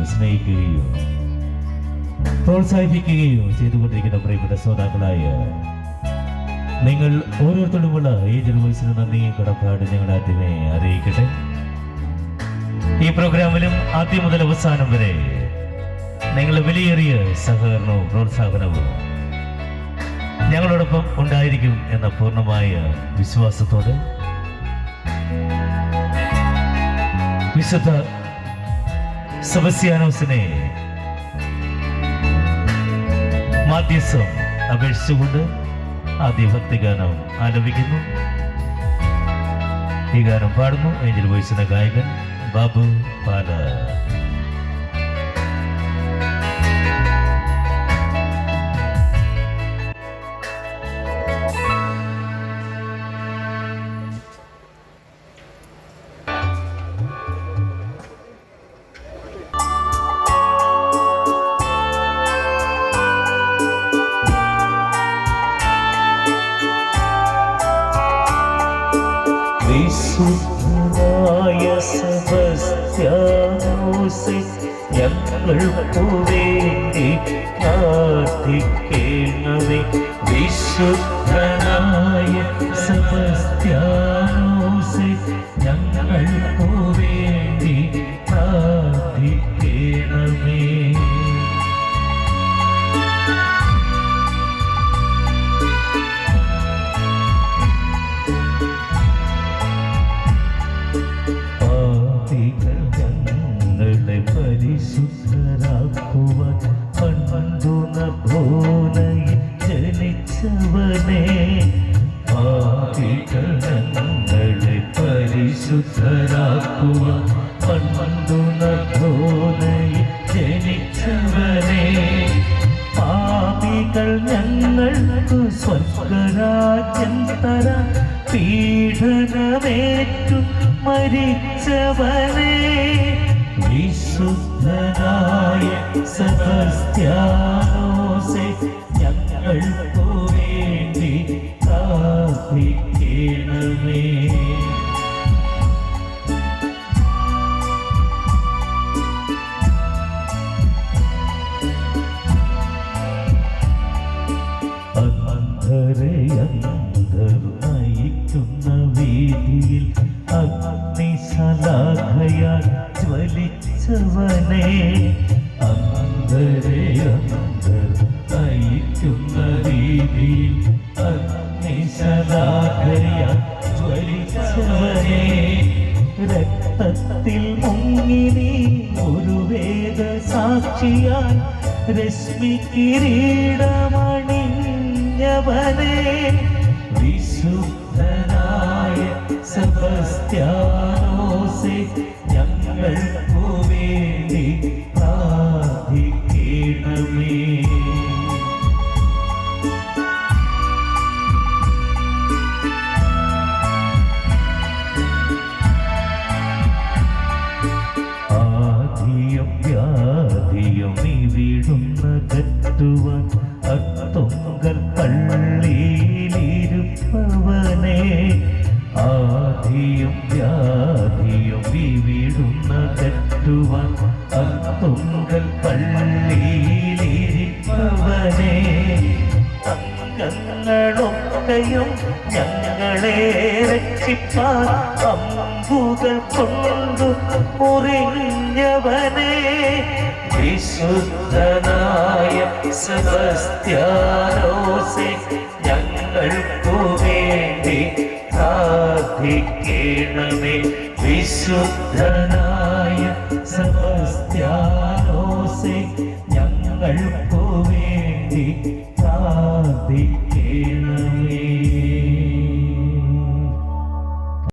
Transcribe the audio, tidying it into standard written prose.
സ്നേഹിക്കുകയോ പ്രോത്സാഹിപ്പിക്കുകയോ ചെയ്തുകൊണ്ടിരിക്കുന്ന പ്രിയപ്പെട്ട ശ്രോതാക്കളായ നിങ്ങൾ ഓരോരുത്തരുമുള്ള ഏജൽ വോയിസിന് നന്ദി കടപ്പാട് ഞങ്ങൾ ആദ്യമേ അറിയിക്കട്ടെ. ഈ പ്രോഗ്രാമിലും ആദ്യം മുതൽ അവസാനം വരെ നിങ്ങൾ വിലയേറിയ സഹകരണവും പ്രോത്സാഹനവും ഞങ്ങളോടൊപ്പം ഉണ്ടായിരിക്കും എന്ന പൂർണ്ണമായ വിശ്വാസത്തോടെ വിശുദ്ധ സെബസ്ത്യാനോസിനെ മാധ്യസ്ഥം അപേക്ഷിച്ചുകൊണ്ട് ആദ്യ ഭക്തിഗാനം ആലപിക്കുന്നു. ഈ ഗാനം പാടുന്നു ഏഞ്ചൽ വോയിസിന്റെ ഗായകൻ ബാബു പാല. വിശുദ്ധനായ സെബസ്ത്യാനോസേ, ഞങ്ങൾക്കു വേണ്ടി പ്രാർത്ഥിക്കണമേ. വിശുദ്ധനായ സെബസ്ത്യാനോസേ, ഞങ്ങൾക്കു വേണ്ടി പ്രാർത്ഥിക്കണമേ. പരിശുദ്ധരാക്കുവാൻ പണ്ടുന ഭൂനയിൽ ജനിച്ചവനെ, പാപികളെ പരിശുദ്ധരാക്കുവാൻ പണ്ടുന ഭൂനയിൽ ജനിച്ചവനെ, പാപികൾ ഞങ്ങൾക്ക് സ്വർഗരാജ്യം തരാൻ പീഡനമേറ്റു മരിച്ചവനെ, വിശുദ്ധനായ സെബസ്ത്യാനോസേ, ഞങ്ങൾക്കു വേണ്ടി പ്രാർത്ഥിക്കണമേ. അന്ധർ നയിക്കുന്ന വീതിയിൽ അഗ്നിശലാഖയാൽ ജ്വലിച്ചവനെ, അന്ധർ നയിക്കുന്ന വീതിയിൽ അഗ്നിശലാഖയാൽ ജ്വലിച്ചവനെ, രക്തത്തിൽ മുങ്ങി നീ ഒരു വേദ സാക്ഷിയാൽ രശ്മി കിരീടമണിഞ്ഞവനെ, വിശുദ്ധനായ സെബസ്ത്യാനോസേ, ഞങ്ങൾക്കു വേണ്ടി പ്രാർത്ഥിക്കണമേ. ആധിയും വ്യാധിയും ഇവിടുന്ന കറ്റുവാൻ അത്തൊങ്കൽ പള്ളിയിലിരുപ്പവനെ, ആധിയും വ്യാധിയും ഇവിടുന്ന കറ്റുവാൻ അത്തൊങ്കൽ പള്ളിയിലിരുപ്പവനെ, അംഗങ്ങളൊക്കെയും ഞങ്ങളെ രക്ഷിപ്പാൻ അമ്പുകൾ കൊണ്ടു മുറിഞ്ഞവനെ, വിശുദ്ധനായ സെബസ്ത്യാനോസേ, ഞങ്ങൾക്കു വേണ്ടി പ്രാർത്ഥിക്കണമേ. വിശുദ്ധനായ സെബസ്ത്യാനോസേ, ഞങ്ങൾക്കു വേണ്ടി പ്രാർത്ഥിക്കണമേ.